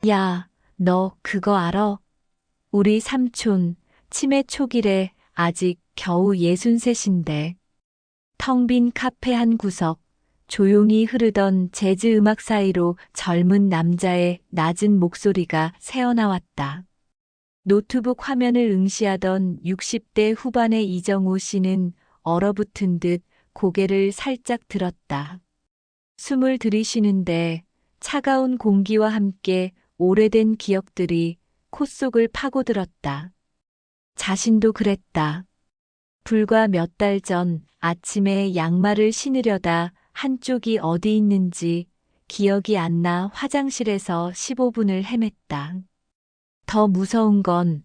야, 너 그거 알아? 우리 삼촌 치매 초기래 아직 겨우 63인데. 텅 빈 카페 한 구석, 조용히 흐르던 재즈 음악 사이로 젊은 남자의 낮은 목소리가 새어나왔다. 노트북 화면을 응시하던 60대 후반의 이정우 씨는 얼어붙은 듯 고개를 살짝 들었다. 숨을 들이쉬는데 차가운 공기와 함께 오래된 기억들이 콧속을 파고들었다. 자신도 그랬다. 불과 몇 달 전 아침에 양말을 신으려다 한쪽이 어디 있는지 기억이 안 나 화장실에서 15분을 헤맸다. 더 무서운 건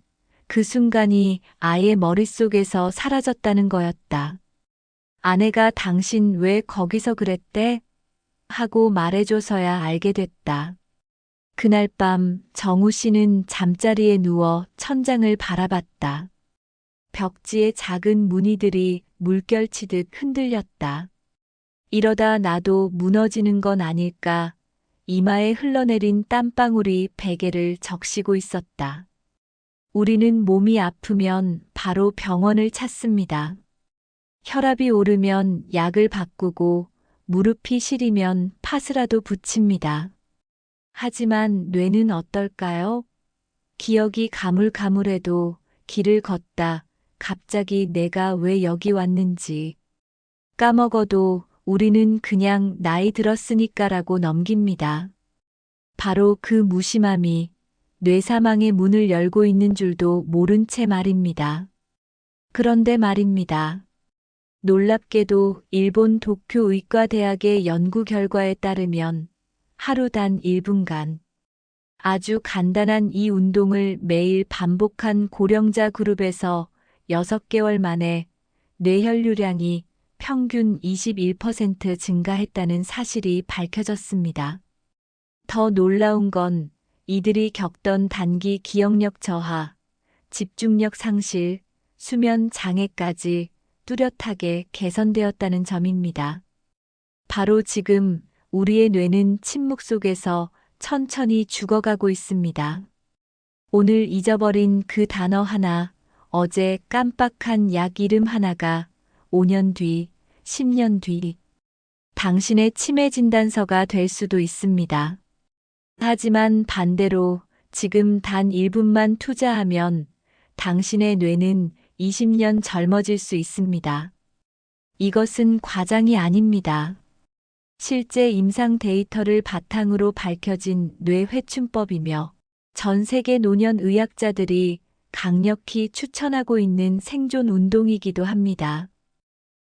그 순간이 아예 머릿속에서 사라졌다는 거였다. 아내가 당신 왜 거기서 그랬대? 하고 말해줘서야 알게 됐다. 그날 밤 정우 씨는 잠자리에 누워 천장을 바라봤다. 벽지의 작은 무늬들이 물결치듯 흔들렸다. 이러다 나도 무너지는 건 아닐까. 이마에 흘러내린 땀방울이 베개를 적시고 있었다. 우리는 몸이 아프면 바로 병원을 찾습니다. 혈압이 오르면 약을 바꾸고 무릎이 시리면 파스라도 붙입니다. 하지만 뇌는 어떨까요? 기억이 가물가물해도 길을 걷다 갑자기 내가 왜 여기 왔는지 까먹어도 우리는 그냥 나이 들었으니까라고 넘깁니다. 바로 그 무심함이 뇌사망의 문을 열고 있는 줄도 모른 채 말입니다. 그런데 말입니다. 놀랍게도 일본 도쿄 의과대학의 연구 결과에 따르면 하루 단 1분간 아주 간단한 이 운동을 매일 반복한 고령자 그룹에서 6개월 만에 뇌혈류량이 평균 21% 증가했다는 사실이 밝혀졌습니다. 더 놀라운 건 이들이 겪던 단기 기억력 저하, 집중력 상실, 수면 장애까지 뚜렷하게 개선되었다는 점입니다. 바로 지금 우리의 뇌는 침묵 속에서 천천히 죽어가고 있습니다. 오늘 잊어버린 그 단어 하나, 어제 깜빡한 약 이름 하나가 5년 뒤, 10년 뒤, 당신의 치매 진단서가 될 수도 있습니다. 하지만 반대로 지금 단 1분만 투자하면 당신의 뇌는 20년 젊어질 수 있습니다. 이것은 과장이 아닙니다. 실제 임상 데이터를 바탕으로 밝혀진 뇌회춘법이며 전 세계 노년 의학자들이 강력히 추천하고 있는 생존 운동이기도 합니다.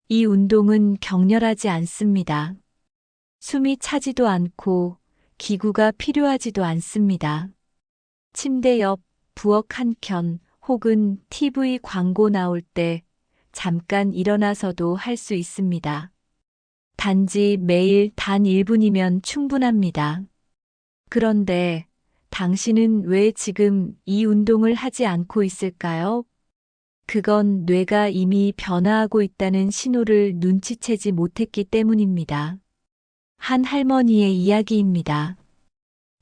이 운동은 격렬하지 않습니다. 숨이 차지도 않고 기구가 필요하지도 않습니다. 침대 옆 부엌 한켠 혹은 TV 광고 나올 때 잠깐 일어나서도 할 수 있습니다. 단지 매일 단 1분이면 충분합니다. 그런데 당신은 왜 지금 이 운동을 하지 않고 있을까요? 그건 뇌가 이미 변화하고 있다는 신호를 눈치채지 못했기 때문입니다. 한 할머니의 이야기입니다.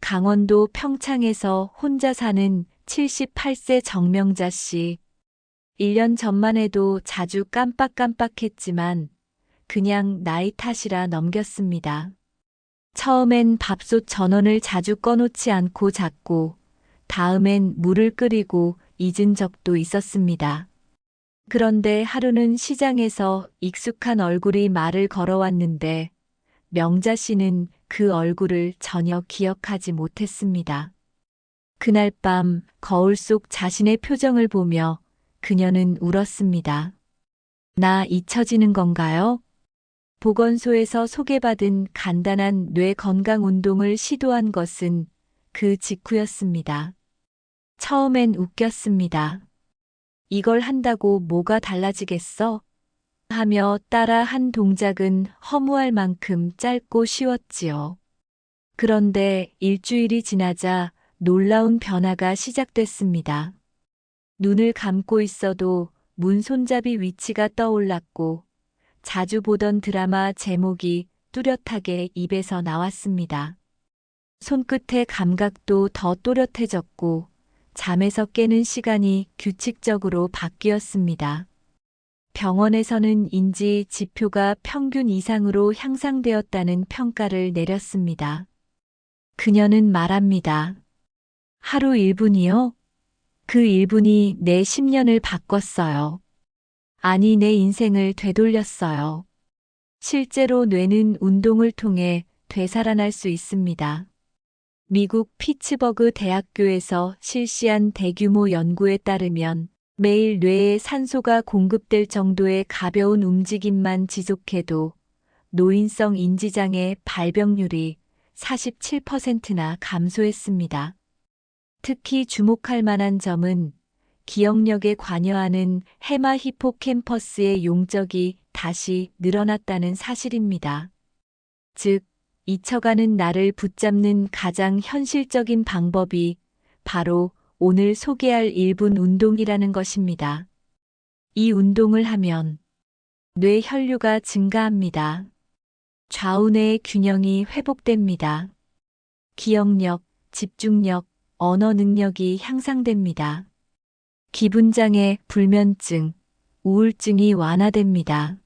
강원도 평창에서 혼자 사는 78세 정명자 씨. 1년 전만 해도 자주 깜빡깜빡했지만 그냥 나이 탓이라 넘겼습니다. 처음엔 밥솥 전원을 자주 꺼놓지 않고 잤고 다음엔 물을 끓이고 잊은 적도 있었습니다. 그런데 하루는 시장에서 익숙한 얼굴이 말을 걸어왔는데 명자 씨는 그 얼굴을 전혀 기억하지 못했습니다. 그날 밤 거울 속 자신의 표정을 보며 그녀는 울었습니다. 나 잊혀지는 건가요? 보건소에서 소개받은 간단한 뇌 건강 운동을 시도한 것은 그 직후였습니다. 처음엔 웃겼습니다. 이걸 한다고 뭐가 달라지겠어? 하며 따라 한 동작은 허무할 만큼 짧고 쉬웠지요. 그런데 일주일이 지나자 놀라운 변화가 시작됐습니다. 눈을 감고 있어도 문 손잡이 위치가 떠올랐고 자주 보던 드라마 제목이 뚜렷하게 입에서 나왔습니다. 손끝의 감각도 더 또렷해졌고 잠에서 깨는 시간이 규칙적으로 바뀌었습니다. 병원에서는 인지 지표가 평균 이상으로 향상되었다는 평가를 내렸습니다. 그녀는 말합니다. 하루 1분이요? 그 1분이 내 10년을 바꿨어요. 아니, 내 인생을 되돌렸어요. 실제로 뇌는 운동을 통해 되살아날 수 있습니다. 미국 피츠버그 대학교에서 실시한 대규모 연구에 따르면 매일 뇌에 산소가 공급될 정도의 가벼운 움직임만 지속해도 노인성 인지장애 발병률이 47%나 감소했습니다. 특히 주목할 만한 점은 기억력에 관여하는 해마 히포캠퍼스의 용적이 다시 늘어났다는 사실입니다. 즉, 잊혀가는 나를 붙잡는 가장 현실적인 방법이 바로 오늘 소개할 1분 운동이라는 것입니다. 이 운동을 하면 뇌 혈류가 증가합니다. 좌우뇌의 균형이 회복됩니다. 기억력, 집중력, 언어 능력이 향상됩니다. 기분장애, 불면증, 우울증이 완화됩니다.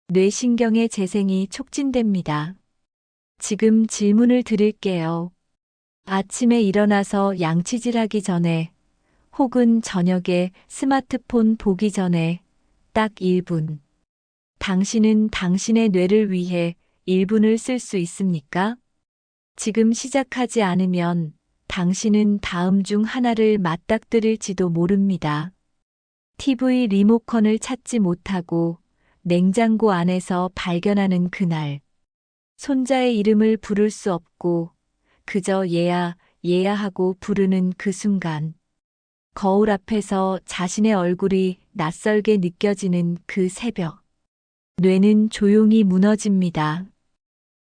뇌신경의 재생이 촉진됩니다. 지금 질문을 드릴게요. 아침에 일어나서 양치질하기 전에 혹은 저녁에 스마트폰 보기 전에 딱 1분. 당신은 당신의 뇌를 위해 1분을 쓸 수 있습니까? 지금 시작하지 않으면 당신은 다음 중 하나를 맞닥뜨릴지도 모릅니다. TV 리모컨을 찾지 못하고 냉장고 안에서 발견하는 그날. 손자의 이름을 부를 수 없고 그저 얘야, 얘야 하고 부르는 그 순간. 거울 앞에서 자신의 얼굴이 낯설게 느껴지는 그 새벽. 뇌는 조용히 무너집니다.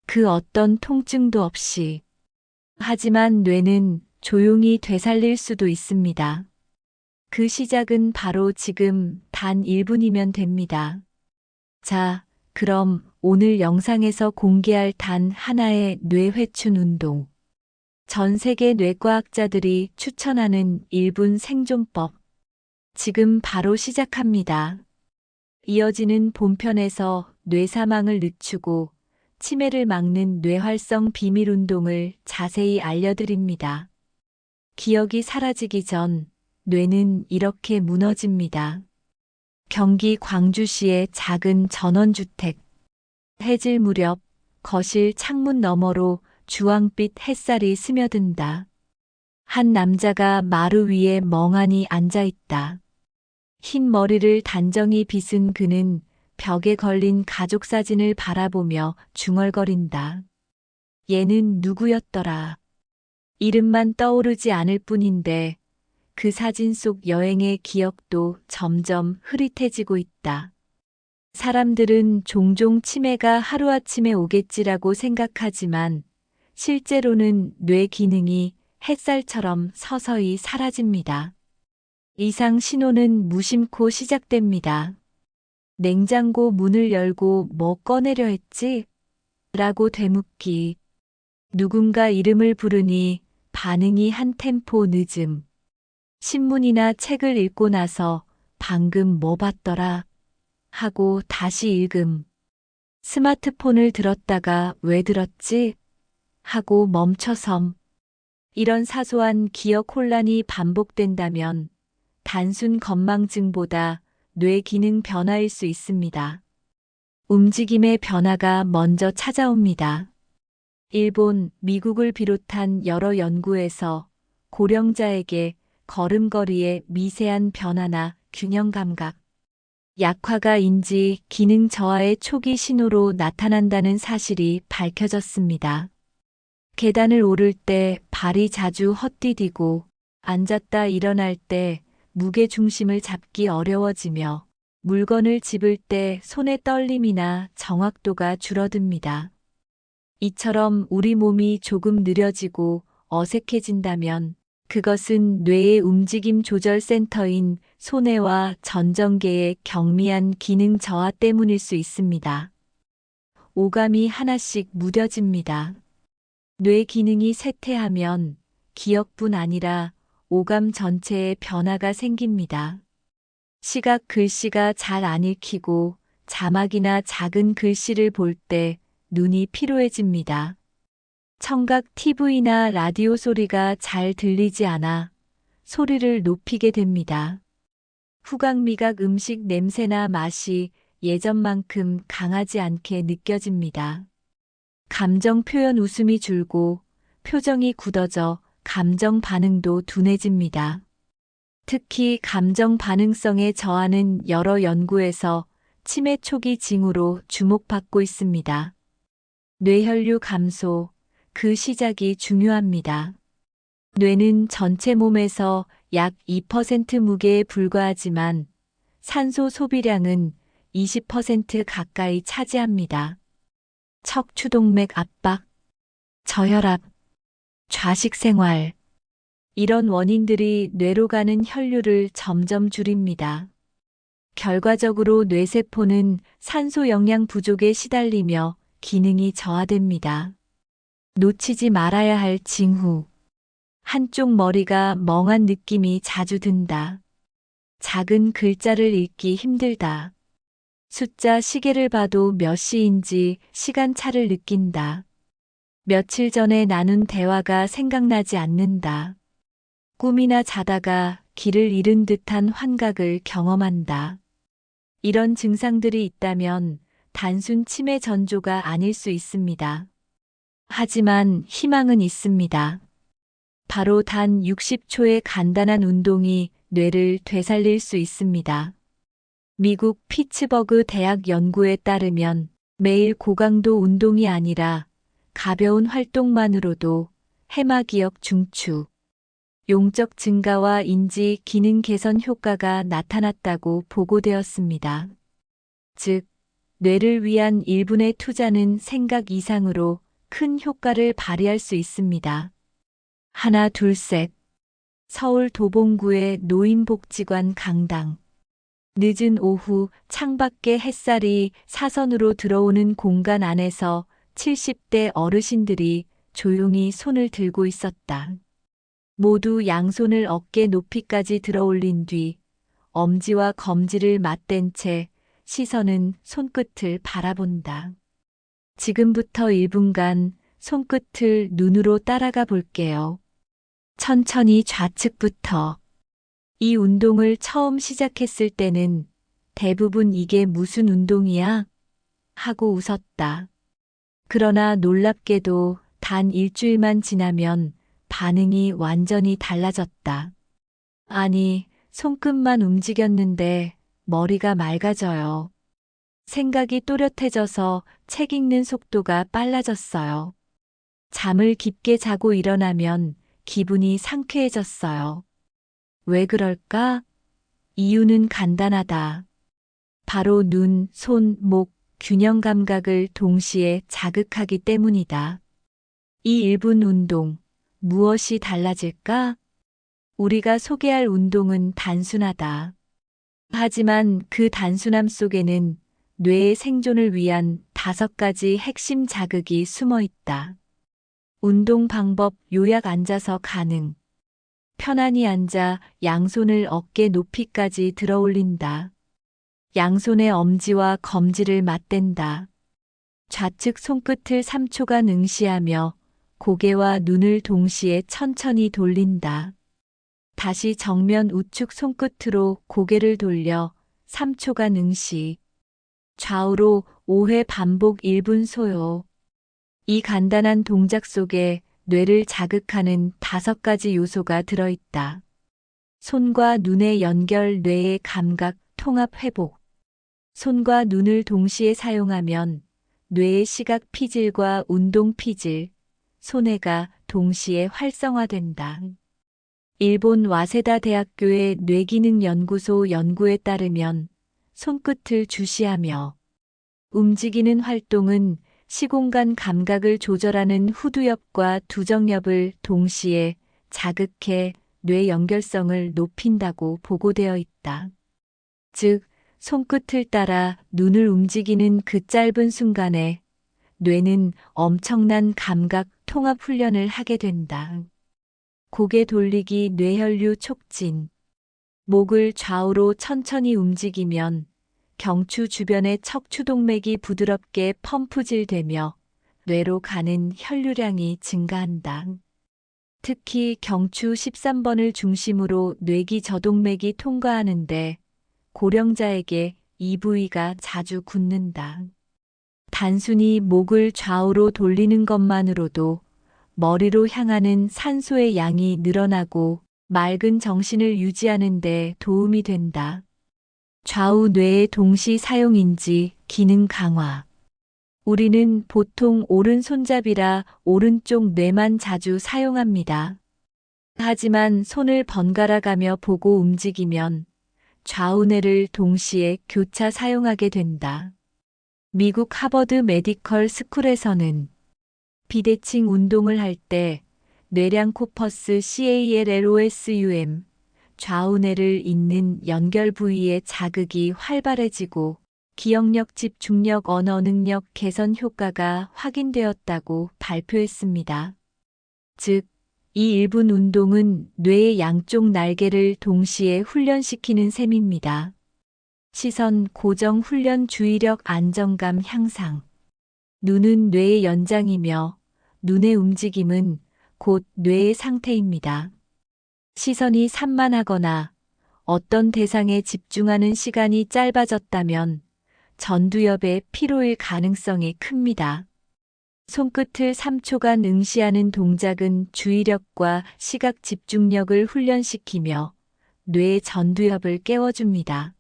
그 어떤 통증도 없이. 하지만 뇌는 조용히 되살릴 수도 있습니다. 그 시작은 바로 지금 단 1분이면 됩니다. 자, 그럼 오늘 영상에서 공개할 단 하나의 뇌회춘 운동. 전 세계 뇌과학자들이 추천하는 1분 생존법. 지금 바로 시작합니다. 이어지는 본편에서 뇌사망을 늦추고 치매를 막는 뇌활성 비밀 운동을 자세히 알려드립니다. 기억이 사라지기 전 뇌는 이렇게 무너집니다. 경기 광주시의 작은 전원주택. 해질 무렵 거실 창문 너머로 주황빛 햇살이 스며든다. 한 남자가 마루 위에 멍하니 앉아 있다. 흰 머리를 단정히 빗은 그는 벽에 걸린 가족 사진을 바라보며 중얼거린다. 얘는 누구였더라. 이름만 떠오르지 않을 뿐인데 그 사진 속 여행의 기억도 점점 흐릿해지고 있다. 사람들은 종종 치매가 하루아침에 오겠지라고 생각하지만 실제로는 뇌 기능이 햇살처럼 서서히 사라집니다. 이상 신호는 무심코 시작됩니다. 냉장고 문을 열고 뭐 꺼내려 했지? 라고 되묻기. 누군가 이름을 부르니 반응이 한 템포 늦음. 신문이나 책을 읽고 나서 방금 뭐 봤더라? 하고 다시 읽음. 스마트폰을 들었다가 왜 들었지? 하고 멈춰섬. 이런 사소한 기억 혼란이 반복된다면 단순 건망증보다 뇌 기능 변화일 수 있습니다. 움직임의 변화가 먼저 찾아옵니다. 일본, 미국을 비롯한 여러 연구에서 고령자에게 걸음걸이의 미세한 변화나 균형 감각, 약화가 인지 기능 저하의 초기 신호로 나타난다는 사실이 밝혀졌습니다. 계단을 오를 때 발이 자주 헛디디고 앉았다 일어날 때 무게 중심을 잡기 어려워지며 물건을 집을 때 손의 떨림이나 정확도가 줄어듭니다. 이처럼 우리 몸이 조금 느려지고 어색해진다면 그것은 뇌의 움직임 조절 센터인 소뇌와 전정계의 경미한 기능 저하 때문일 수 있습니다. 오감이 하나씩 무뎌집니다. 뇌 기능이 쇠퇴하면 기억뿐 아니라 오감 전체에 변화가 생깁니다. 시각 글씨가 잘 안 읽히고 자막이나 작은 글씨를 볼 때 눈이 피로해집니다. 청각 TV나 라디오 소리가 잘 들리지 않아 소리를 높이게 됩니다. 후각 미각 음식 냄새나 맛이 예전만큼 강하지 않게 느껴집니다. 감정 표현 웃음이 줄고 표정이 굳어져 감정 반응도 둔해집니다. 특히 감정 반응성의 저하는 여러 연구에서 치매 초기 징후로 주목받고 있습니다. 뇌혈류 감소, 그 시작이 중요합니다. 뇌는 전체 몸에서 약 2% 무게에 불과하지만 산소 소비량은 20% 가까이 차지합니다. 척추동맥 압박, 저혈압, 좌식 생활. 이런 원인들이 뇌로 가는 혈류를 점점 줄입니다. 결과적으로 뇌세포는 산소 영양 부족에 시달리며 기능이 저하됩니다. 놓치지 말아야 할 징후. 한쪽 머리가 멍한 느낌이 자주 든다. 작은 글자를 읽기 힘들다. 숫자 시계를 봐도 몇 시인지 시간차를 느낀다. 며칠 전에 나눈 대화가 생각나지 않는다. 꿈이나 자다가 길을 잃은 듯한 환각을 경험한다. 이런 증상들이 있다면 단순 치매 전조가 아닐 수 있습니다. 하지만 희망은 있습니다. 바로 단 60초의 간단한 운동이 뇌를 되살릴 수 있습니다. 미국 피츠버그 대학 연구에 따르면 매일 고강도 운동이 아니라 가벼운 활동만으로도 해마기억 중추, 용적 증가와 인지 기능 개선 효과가 나타났다고 보고되었습니다. 즉, 뇌를 위한 1분의 투자는 생각 이상으로 큰 효과를 발휘할 수 있습니다. 하나 둘 셋. 서울 도봉구의 노인복지관 강당. 늦은 오후 창밖에 햇살이 사선으로 들어오는 공간 안에서 70대 어르신들이 조용히 손을 들고 있었다. 모두 양손을 어깨 높이까지 들어올린 뒤 엄지와 검지를 맞댄 채 시선은 손끝을 바라본다. 지금부터 1분간 손끝을 눈으로 따라가 볼게요. 천천히 좌측부터. 이 운동을 처음 시작했을 때는 대부분 이게 무슨 운동이야? 하고 웃었다. 그러나 놀랍게도 단 일주일만 지나면 반응이 완전히 달라졌다. 아니, 손끝만 움직였는데 머리가 맑아져요. 생각이 또렷해져서 책 읽는 속도가 빨라졌어요. 잠을 깊게 자고 일어나면 기분이 상쾌해졌어요. 왜 그럴까? 이유는 간단하다. 바로 눈, 손, 목, 균형 감각을 동시에 자극하기 때문이다. 이 1분 운동, 무엇이 달라질까? 우리가 소개할 운동은 단순하다. 하지만 그 단순함 속에는 뇌의 생존을 위한 5가지 핵심 자극이 숨어 있다. 운동 방법 요약 앉아서 가능. 편안히 앉아 양손을 어깨 높이까지 들어 올린다. 양손의 엄지와 검지를 맞댄다. 좌측 손끝을 3초간 응시하며 고개와 눈을 동시에 천천히 돌린다. 다시 정면 우측 손끝으로 고개를 돌려 3초간 응시. 좌우로 5회 반복 1분 소요. 이 간단한 동작 속에 뇌를 자극하는 5가지 요소가 들어있다. 손과 눈의 연결, 뇌의 감각, 통합 회복. 손과 눈을 동시에 사용하면 뇌의 시각 피질과 운동 피질, 손해가 동시에 활성화된다. 일본 와세다 대학교의 뇌기능연구소 연구에 따르면 손끝을 주시하며 움직이는 활동은 시공간 감각을 조절하는 후두엽과 두정엽을 동시에 자극해 뇌 연결성을 높인다고 보고되어 있다. 즉, 손끝을 따라 눈을 움직이는 그 짧은 순간에 뇌는 엄청난 감각 통합 훈련을 하게 된다. 고개 돌리기 뇌혈류 촉진. 목을 좌우로 천천히 움직이면 경추 주변의 척추동맥이 부드럽게 펌프질되며 뇌로 가는 혈류량이 증가한다. 특히 경추 13번을 중심으로 뇌기 저동맥이 통과하는데 고령자에게 이 부위가 자주 굳는다. 단순히 목을 좌우로 돌리는 것만으로도 머리로 향하는 산소의 양이 늘어나고 맑은 정신을 유지하는 데 도움이 된다. 좌우 뇌의 동시 사용인지 기능 강화. 우리는 보통 오른손잡이라 오른쪽 뇌만 자주 사용합니다. 하지만 손을 번갈아 가며 보고 움직이면 좌우뇌를 동시에 교차 사용하게 된다. 미국 하버드 메디컬 스쿨에서는 비대칭 운동을 할 때 뇌량 코퍼스 CALLOSUM 좌우뇌를 잇는 연결 부위의 자극이 활발해지고 기억력, 집중력, 언어 능력 개선 효과가 확인되었다고 발표했습니다. 즉, 이 1분 운동은 뇌의 양쪽 날개를 동시에 훈련시키는 셈입니다. 시선 고정 훈련, 주의력 안정감 향상. 눈은 뇌의 연장이며 눈의 움직임은 곧 뇌의 상태입니다. 시선이 산만하거나 어떤 대상에 집중하는 시간이 짧아졌다면 전두엽의 피로일 가능성이 큽니다. 손끝을 3초간 응시하는 동작은 주의력과 시각 집중력을 훈련시키며 뇌의 전두엽을 깨워줍니다.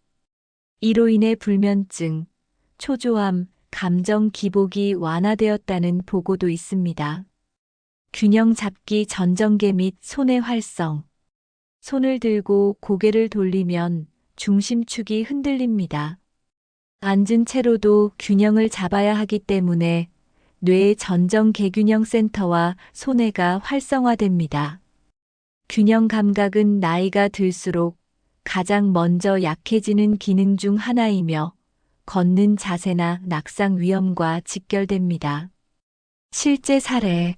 이로 인해 불면증, 초조함, 감정 기복이 완화되었다는 보고도 있습니다. 균형 잡기 전정계 및 손의 활성. 손을 들고 고개를 돌리면 중심축이 흔들립니다. 앉은 채로도 균형을 잡아야 하기 때문에 뇌의 전정계균형 센터와 손해가 활성화됩니다. 균형 감각은 나이가 들수록 가장 먼저 약해지는 기능 중 하나이며 걷는 자세나 낙상 위험과 직결됩니다. 실제 사례.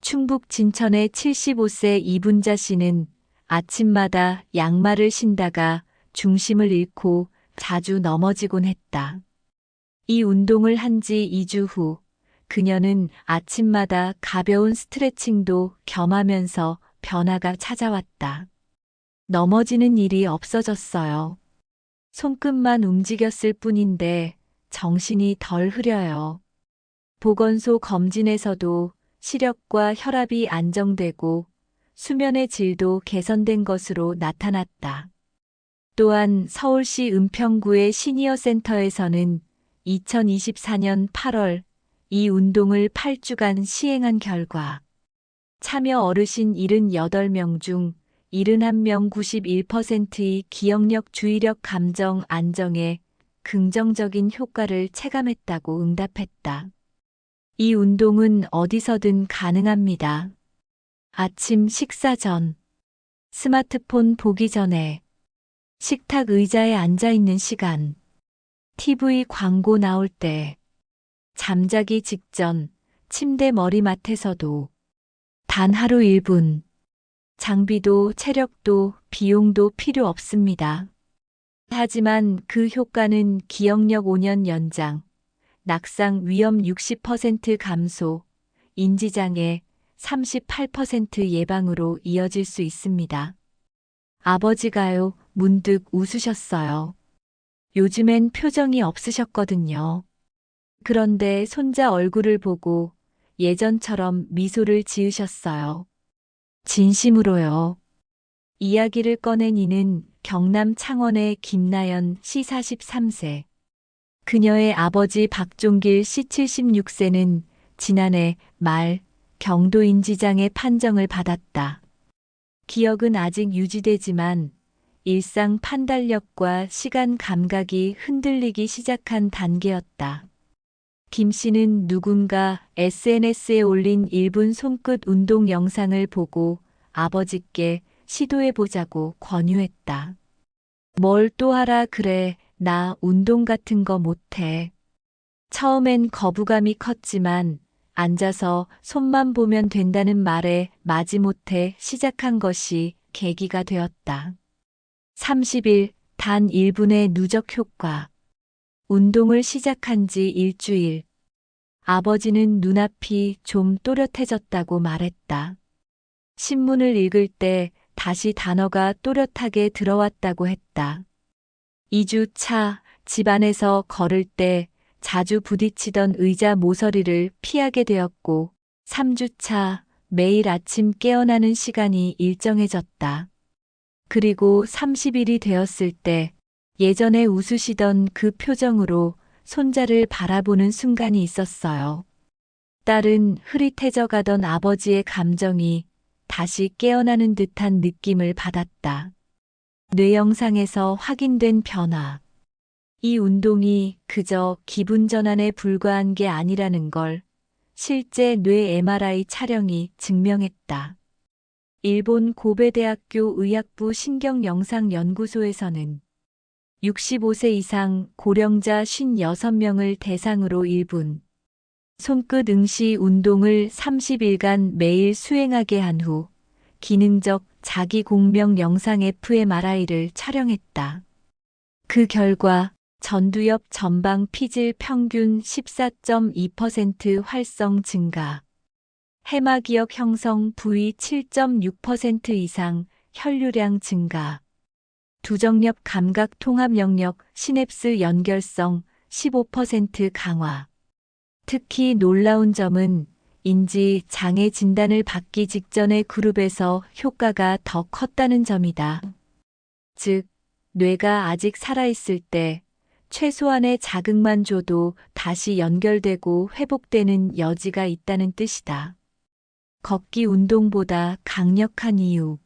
충북 진천의 75세 이분자 씨는 아침마다 양말을 신다가 중심을 잃고 자주 넘어지곤 했다. 이 운동을 한 지 2주 후 그녀는 아침마다 가벼운 스트레칭도 겸하면서 변화가 찾아왔다. 넘어지는 일이 없어졌어요. 손끝만 움직였을 뿐인데 정신이 덜 흐려요. 보건소 검진에서도 시력과 혈압이 안정되고 수면의 질도 개선된 것으로 나타났다. 또한 서울시 은평구의 시니어 센터에서는 2024년 8월 이 운동을 8주간 시행한 결과 참여 어르신 78명 중 71명 91%의 기억력, 주의력, 감정 안정에 긍정적인 효과를 체감했다고 응답했다. 이 운동은 어디서든 가능합니다. 아침 식사 전, 스마트폰 보기 전에, 식탁 의자에 앉아 있는 시간, TV 광고 나올 때, 잠자기 직전, 침대 머리맡에서도 단 하루 1분. 장비도 체력도 비용도 필요 없습니다. 하지만 그 효과는 기억력 5년 연장, 낙상 위험 60% 감소, 인지장애 38% 예방으로 이어질 수 있습니다. 아버지가요, 문득 웃으셨어요. 요즘엔 표정이 없으셨거든요. 그런데 손자 얼굴을 보고 예전처럼 미소를 지으셨어요. 진심으로요. 이야기를 꺼낸 이는 경남 창원의 김나연 씨 43세. 그녀의 아버지 박종길 씨 76세는 지난해 말 경도 인지장애 판정을 받았다. 기억은 아직 유지되지만 일상 판단력과 시간 감각이 흔들리기 시작한 단계였다. 김 씨는 누군가 SNS에 올린 1분 손끝 운동 영상을 보고 아버지께 시도해보자고 권유했다. 뭘 또 하라 그래, 나 운동 같은 거 못해. 처음엔 거부감이 컸지만 앉아서 손만 보면 된다는 말에 마지못해 시작한 것이 계기가 되었다. 30일, 단 1분의 누적 효과. 운동을 시작한 지 일주일. 아버지는 눈앞이 좀 또렷해졌다고 말했다. 신문을 읽을 때 다시 단어가 또렷하게 들어왔다고 했다. 2주 차, 집안에서 걸을 때 자주 부딪히던 의자 모서리를 피하게 되었고, 3주 차, 매일 아침 깨어나는 시간이 일정해졌다. 그리고 30일이 되었을 때 예전에 웃으시던 그 표정으로 손자를 바라보는 순간이 있었어요. 딸은 흐릿해져 가던 아버지의 감정이 다시 깨어나는 듯한 느낌을 받았다. 뇌 영상에서 확인된 변화. 이 운동이 그저 기분 전환에 불과한 게 아니라는 걸 실제 뇌 MRI 촬영이 증명했다. 일본 고베대학교 의학부 신경영상연구소에서는 65세 이상 고령자 56명을 대상으로 1분 손끝 응시 운동을 30일간 매일 수행하게 한 후 기능적 자기 공명 영상 fMRI를 촬영했다. 그 결과 전두엽 전방 피질 평균 14.2% 활성 증가, 해마기역 형성 부위 7.6% 이상 혈류량 증가, 두정엽 감각 통합 영역 시냅스 연결성 15% 강화. 특히 놀라운 점은 인지 장애 진단을 받기 직전의 그룹에서 효과가 더 컸다는 점이다. 즉, 뇌가 아직 살아있을 때 최소한의 자극만 줘도 다시 연결되고 회복되는 여지가 있다는 뜻이다. 걷기 운동보다 강력한 이유.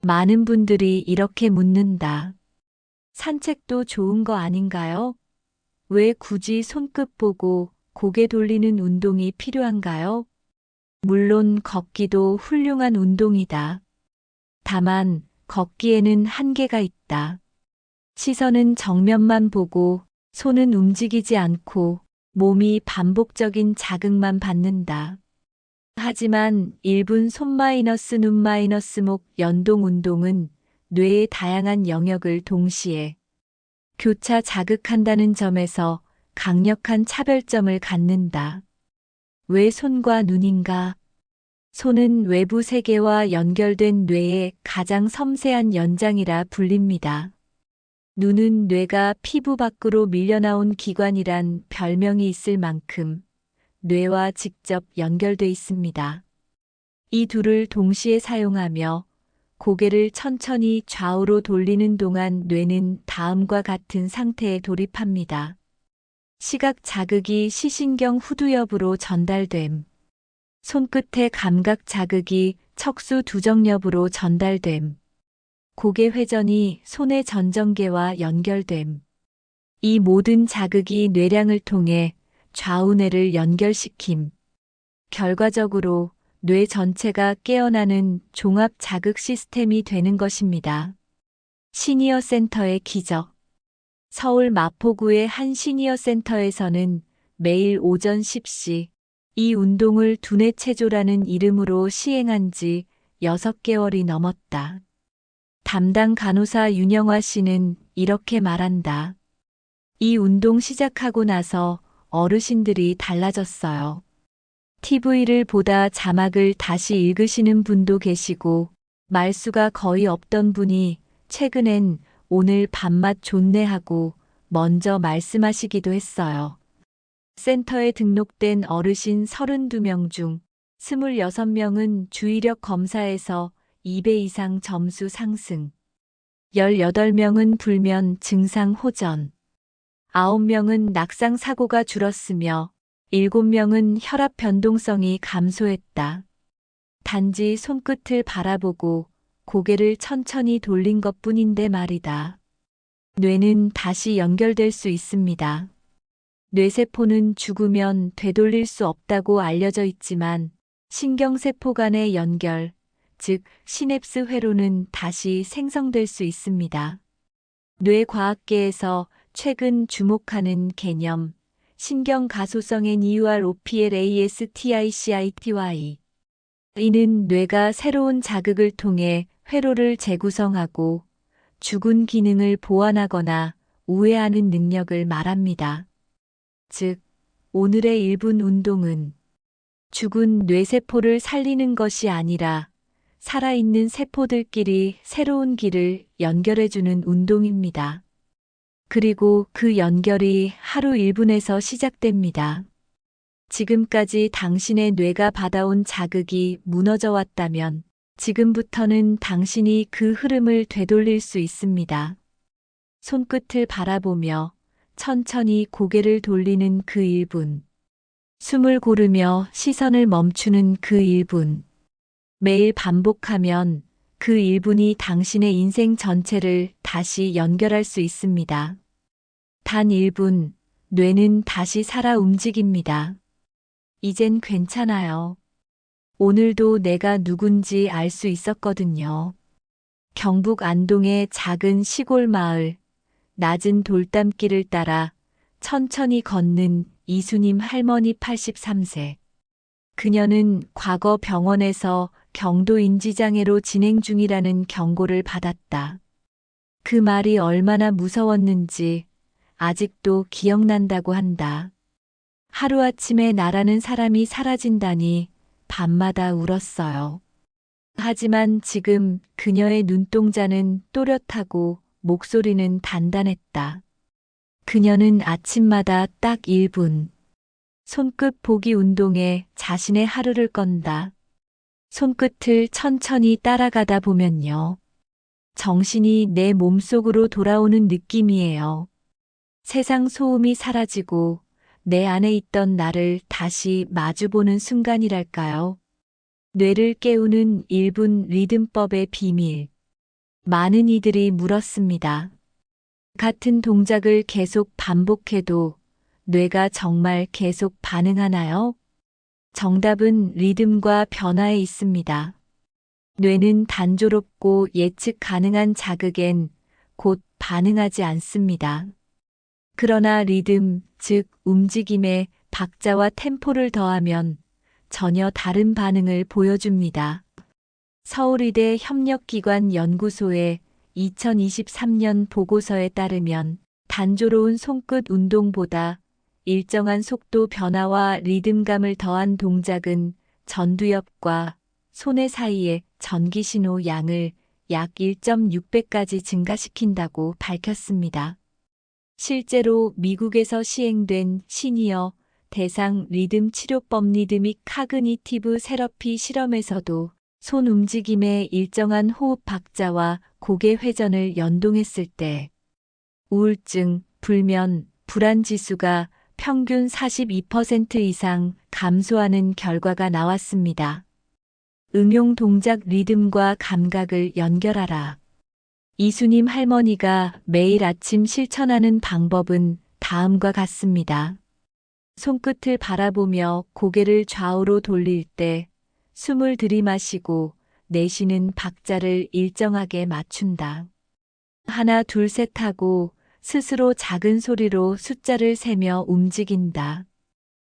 많은 분들이 이렇게 묻는다. 산책도 좋은 거 아닌가요? 왜 굳이 손끝 보고 고개 돌리는 운동이 필요한가요? 물론 걷기도 훌륭한 운동이다. 다만 걷기에는 한계가 있다. 시선은 정면만 보고 손은 움직이지 않고 몸이 반복적인 자극만 받는다. 하지만 1분 손-눈-목 연동 운동은 뇌의 다양한 영역을 동시에 교차 자극한다는 점에서 강력한 차별점을 갖는다. 왜 손과 눈인가? 손은 외부 세계와 연결된 뇌의 가장 섬세한 연장이라 불립니다. 눈은 뇌가 피부 밖으로 밀려나온 기관이란 별명이 있을 만큼 뇌와 직접 연결돼 있습니다. 이 둘을 동시에 사용하며 고개를 천천히 좌우로 돌리는 동안 뇌는 다음과 같은 상태에 돌입합니다. 시각 자극이 시신경 후두엽으로 전달됨. 손끝의 감각 자극이 척수 두정엽으로 전달됨. 고개 회전이 손의 전정계와 연결됨. 이 모든 자극이 뇌량을 통해 좌우뇌를 연결시킴. 결과적으로 뇌 전체가 깨어나는 종합 자극 시스템이 되는 것입니다. 시니어 센터의 기적. 서울 마포구의 한 시니어 센터에서는 매일 오전 10시 이 운동을 두뇌 체조라는 이름으로 시행한 지 6개월이 넘었다. 담당 간호사 윤영화 씨는 이렇게 말한다. 이 운동 시작하고 나서 어르신들이 달라졌어요. TV를 보다 자막을 다시 읽으시는 분도 계시고 말수가 거의 없던 분이 최근엔 오늘 밥맛 좋네 하고 먼저 말씀하시기도 했어요. 센터에 등록된 어르신 32명 중 26명은 주의력 검사에서 2배 이상 점수 상승, 18명은 불면 증상 호전, 9명은 낙상 사고가 줄었으며 7명은 혈압 변동성이 감소했다. 단지 손끝을 바라보고 고개를 천천히 돌린 것뿐인데 말이다. 뇌는 다시 연결될 수 있습니다. 뇌세포는 죽으면 되돌릴 수 없다고 알려져 있지만 신경세포 간의 연결, 즉 시냅스 회로는 다시 생성될 수 있습니다. 뇌과학계에서 최근 주목하는 개념, 신경가소성 NEUROPLASTICITY. 이는 뇌가 새로운 자극을 통해 회로를 재구성하고 죽은 기능을 보완하거나 우회하는 능력을 말합니다. 즉, 오늘의 1분 운동은 죽은 뇌세포를 살리는 것이 아니라 살아있는 세포들끼리 새로운 길을 연결해주는 운동입니다. 그리고 그 연결이 하루 1분에서 시작됩니다. 지금까지 당신의 뇌가 받아온 자극이 무너져 왔다면 지금부터는 당신이 그 흐름을 되돌릴 수 있습니다. 손끝을 바라보며 천천히 고개를 돌리는 그 1분. 숨을 고르며 시선을 멈추는 그 1분. 매일 반복하면 그 1분이 당신의 인생 전체를 다시 연결할 수 있습니다. 단 1분, 뇌는 다시 살아 움직입니다. 이젠 괜찮아요. 오늘도 내가 누군지 알 수 있었거든요. 경북 안동의 작은 시골 마을, 낮은 돌담길을 따라 천천히 걷는 이수님 할머니 83세. 그녀는 과거 병원에서 경도 인지장애로 진행 중이라는 경고를 받았다. 그 말이 얼마나 무서웠는지 아직도 기억난다고 한다. 하루아침에 나라는 사람이 사라진다니 밤마다 울었어요. 하지만 지금 그녀의 눈동자는 또렷하고 목소리는 단단했다. 그녀는 아침마다 딱 1분. 손끝 보기 운동에 자신의 하루를 건다. 손끝을 천천히 따라가다 보면요. 정신이 내 몸속으로 돌아오는 느낌이에요. 세상 소음이 사라지고 내 안에 있던 나를 다시 마주보는 순간이랄까요. 뇌를 깨우는 1분 리듬법의 비밀. 많은 이들이 물었습니다. 같은 동작을 계속 반복해도 뇌가 정말 계속 반응하나요? 정답은 리듬과 변화에 있습니다. 뇌는 단조롭고 예측 가능한 자극엔 곧 반응하지 않습니다. 그러나 리듬, 즉 움직임에 박자와 템포를 더하면 전혀 다른 반응을 보여줍니다. 서울의대 협력기관 연구소의 2023년 보고서에 따르면 단조로운 손끝 운동보다 일정한 속도 변화와 리듬감을 더한 동작은 전두엽과 손의 사이의 전기신호 양을 약 1.6배까지 증가시킨다고 밝혔습니다. 실제로 미국에서 시행된 시니어 대상 리듬 치료법 리드믹 카그니티브 세러피 실험에서도 손 움직임의 일정한 호흡 박자와 고개 회전을 연동했을 때 우울증, 불면, 불안 지수가 평균 42% 이상 감소하는 결과가 나왔습니다. 응용 동작 리듬과 감각을 연결하라. 이수님 할머니가 매일 아침 실천하는 방법은 다음과 같습니다. 손끝을 바라보며 고개를 좌우로 돌릴 때 숨을 들이마시고 내쉬는 박자를 일정하게 맞춘다. 하나, 둘, 셋 하고 스스로 작은 소리로 숫자를 세며 움직인다.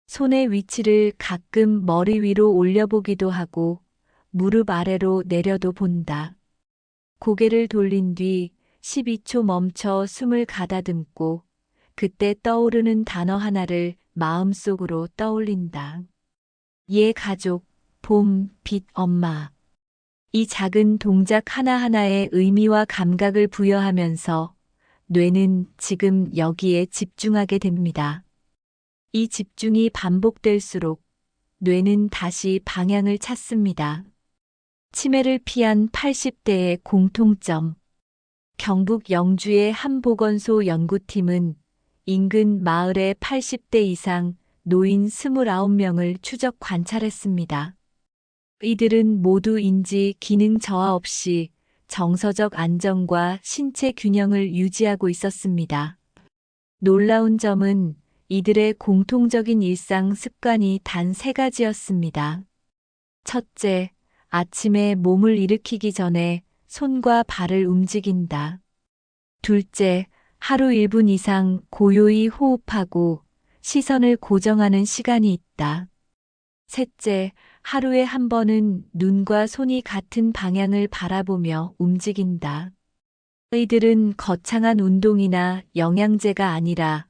손의 위치를 가끔 머리 위로 올려보기도 하고 무릎 아래로 내려도 본다. 고개를 돌린 뒤 12초 멈춰 숨을 가다듬고 그때 떠오르는 단어 하나를 마음속으로 떠올린다. 가족, 봄, 빛, 엄마. 이 작은 동작 하나하나에 의미와 감각을 부여하면서 뇌는 지금 여기에 집중하게 됩니다. 이 집중이 반복될수록 뇌는 다시 방향을 찾습니다. 치매를 피한 80대의 공통점. 경북 영주의 한 보건소 연구팀은 인근 마을의 80대 이상 노인 29명을 추적 관찰했습니다. 이들은 모두 인지 기능 저하 없이 정서적 안정과 신체 균형을 유지하고 있었습니다. 놀라운 점은 이들의 공통적인 일상 습관이 단 3가지였습니다. 첫째, 아침에 몸을 일으키기 전에 손과 발을 움직인다. 둘째, 하루 1분 이상 고요히 호흡하고 시선을 고정하는 시간이 있다. 셋째, 하루에 한 번은 눈과 손이 같은 방향을 바라보며 움직인다. 이들은 거창한 운동이나 영양제가 아니라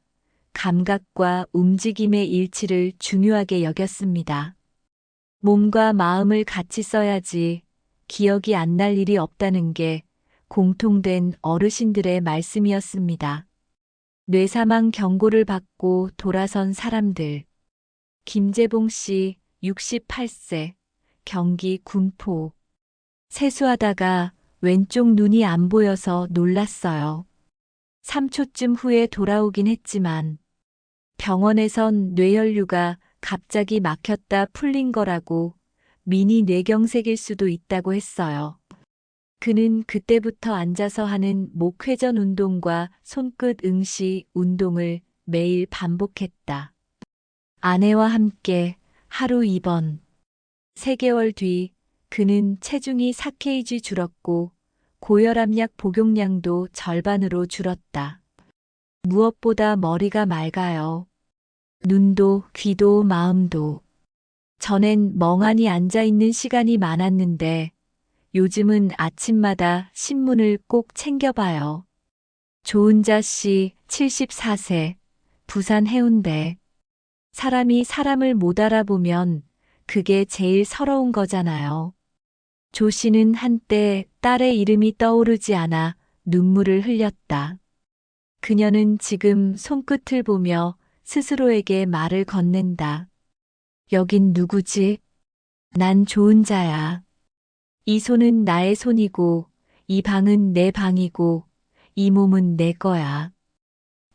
감각과 움직임의 일치를 중요하게 여겼습니다. 몸과 마음을 같이 써야지 기억이 안 날 일이 없다는 게 공통된 어르신들의 말씀이었습니다. 뇌사망 경고를 받고 돌아선 사람들. 김재봉 씨, 68세, 경기 군포. 세수하다가 왼쪽 눈이 안 보여서 놀랐어요. 3초쯤 후에 돌아오긴 했지만 병원에선 뇌혈류가 갑자기 막혔다 풀린 거라고 미니 뇌경색일 수도 있다고 했어요. 그는 그때부터 앉아서 하는 목 회전 운동과 손끝 응시 운동을 매일 반복했다. 아내와 함께 하루 2번. 3개월 뒤 그는 체중이 4kg 줄었고 고혈압약 복용량도 절반으로 줄었다. 무엇보다 머리가 맑아요. 눈도 귀도 마음도. 전엔 멍하니 앉아있는 시간이 많았는데 요즘은 아침마다 신문을 꼭 챙겨봐요. 조은자 씨, 74세, 부산 해운대. 사람이 사람을 못 알아보면 그게 제일 서러운 거잖아요. 조 씨는 한때 딸의 이름이 떠오르지 않아 눈물을 흘렸다. 그녀는 지금 손끝을 보며 스스로에게 말을 건넨다. 여긴 누구지? 난 조은자야. 이 손은 나의 손이고, 이 방은 내 방이고, 이 몸은 내 거야.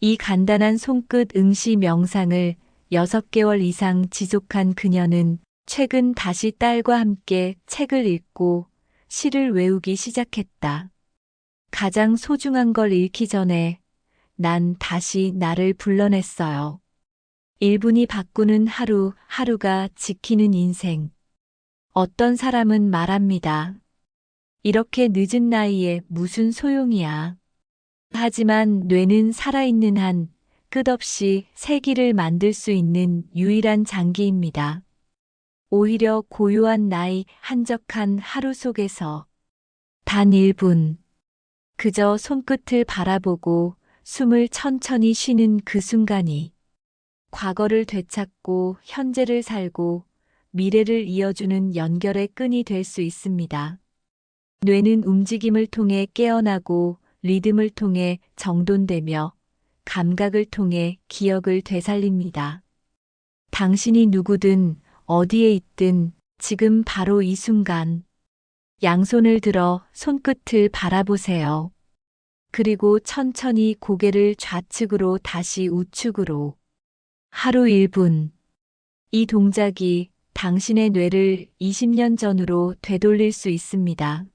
이 간단한 손끝 응시 명상을 6개월 이상 지속한 그녀는 최근 다시 딸과 함께 책을 읽고 시를 외우기 시작했다. 가장 소중한 걸 잃기 전에 난 다시 나를 불러냈어요. 1분이 바꾸는 하루, 하루가 지키는 인생. 어떤 사람은 말합니다. 이렇게 늦은 나이에 무슨 소용이야. 하지만 뇌는 살아있는 한 끝없이 세기를 만들 수 있는 유일한 장기입니다. 오히려 고요한 나이, 한적한 하루 속에서 단 1분, 그저 손끝을 바라보고 숨을 천천히 쉬는 그 순간이 과거를 되찾고 현재를 살고 미래를 이어주는 연결의 끈이 될 수 있습니다. 뇌는 움직임을 통해 깨어나고 리듬을 통해 정돈되며 감각을 통해 기억을 되살립니다. 당신이 누구든 어디에 있든 지금 바로 이 순간 양손을 들어 손끝을 바라보세요. 그리고 천천히 고개를 좌측으로 다시 우측으로. 하루 1분. 이 동작이 당신의 뇌를 20년 전으로 되돌릴 수 있습니다.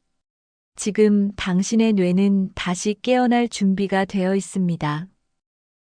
지금 당신의 뇌는 다시 깨어날 준비가 되어 있습니다.